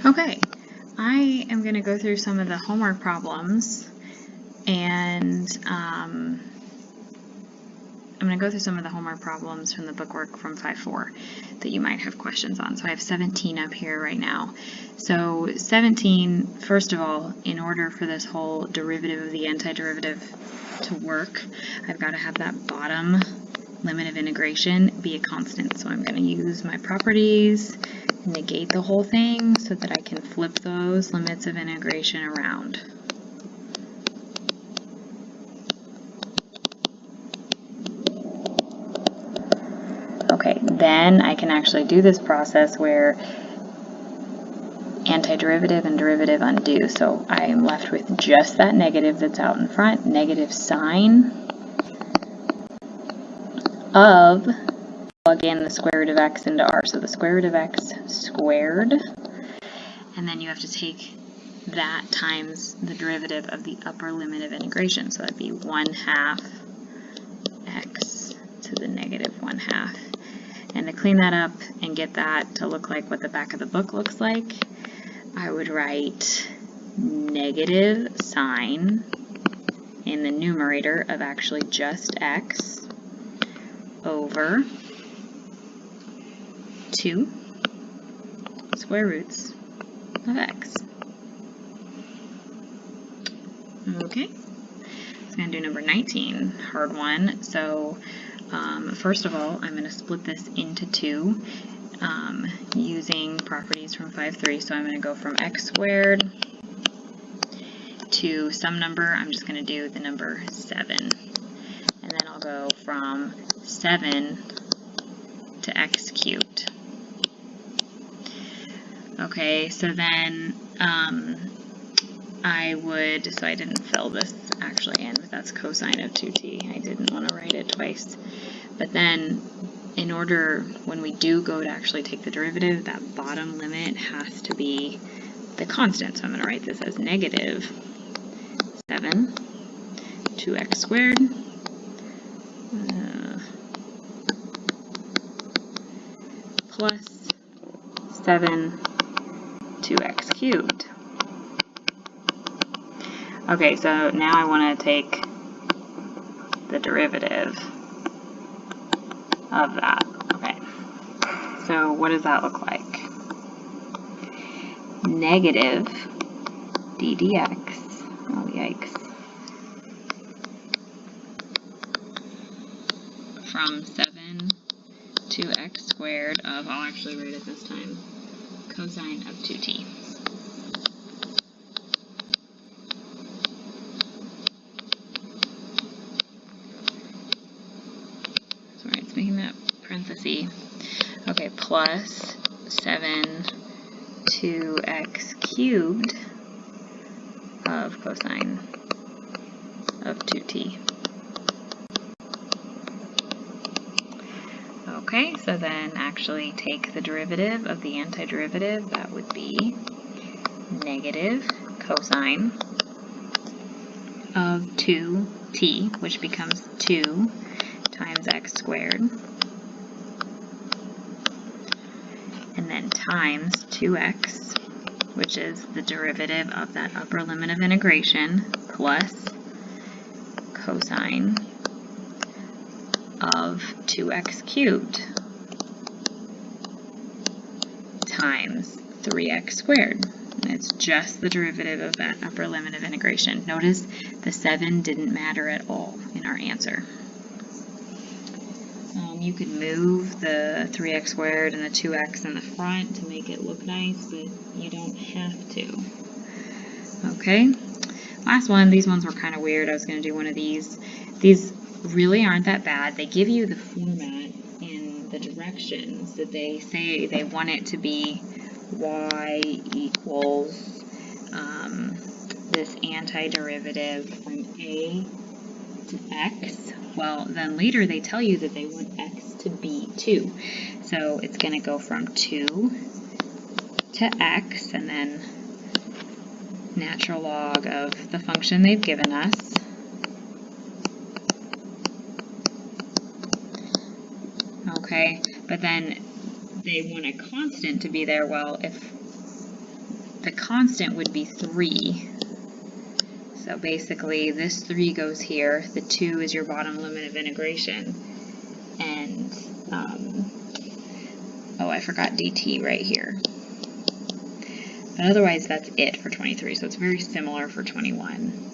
Okay, I am going to go through some of the homework problems, and I'm going to go through some of the homework problems from the bookwork from 5-4 that you might have questions on. So I have 17 up here right now. So 17, first of all, in order for this whole derivative of the antiderivative to work, I've got to have that bottom limit of integration be a constant. So I'm going to use my properties, negate the whole thing so that I can flip those limits of integration around. Okay, then I can actually do this process where antiderivative and derivative undo. So I am left with just that negative that's out in front, negative sign of, plug in the square root of x into r. So the square root of x squared, and then you have to take that times the derivative of the upper limit of integration. So that'd be 1/2 x to the negative 1/2. And to clean that up and get that to look like what the back of the book looks like, I would write negative sign in the numerator of actually just x over 2 square roots of x. Okay, so I'm going to do number 19, hard one. So first of all, I'm going to split this into 2 using properties from 5-3. So I'm going to go from x squared to some number. I'm just going to do the number 7. And then I'll go from 7 to x cubed. Okay, so then so I didn't fill this actually in, but that's cosine of 2t. I didn't want to write it twice. But then, in order, when we do go to actually take the derivative, that bottom limit has to be the constant. So I'm going to write this as negative 7 2x squared plus 7 2x cubed. Okay, so now I want to take the derivative of that. Okay, so what does that look like? Negative d dx, oh yikes, from 7 to x squared of, I'll actually write it this time, cosine of 2t. Sorry, it's making that parenthesis. Okay, plus 7 2x cubed of cosine of 2t. Okay, so then actually take the derivative of the antiderivative. That would be negative cosine of 2t, which becomes 2 times x squared, and then times 2x, which is the derivative of that upper limit of integration, plus cosine of 2x cubed times 3x squared. And it's just the derivative of that upper limit of integration. Notice the 7 didn't matter at all in our answer. You could move the 3x squared and the 2x in the front to make it look nice, but you don't have to. Okay, last one. These ones were kind of weird. I was going to do one of these. These really aren't that bad. They give you the format in the directions that they say they want it to be y equals this antiderivative from a to x. Well, then later they tell you that they want x to be 2. So it's going to go from 2 to x, and then natural log of the function they've given us. Okay, but then they want a constant to be there. Well, if the constant would be 3. So basically this 3 goes here, the 2 is your bottom limit of integration, and, oh, I forgot dt right here. But otherwise that's it for 23, so it's very similar for 21.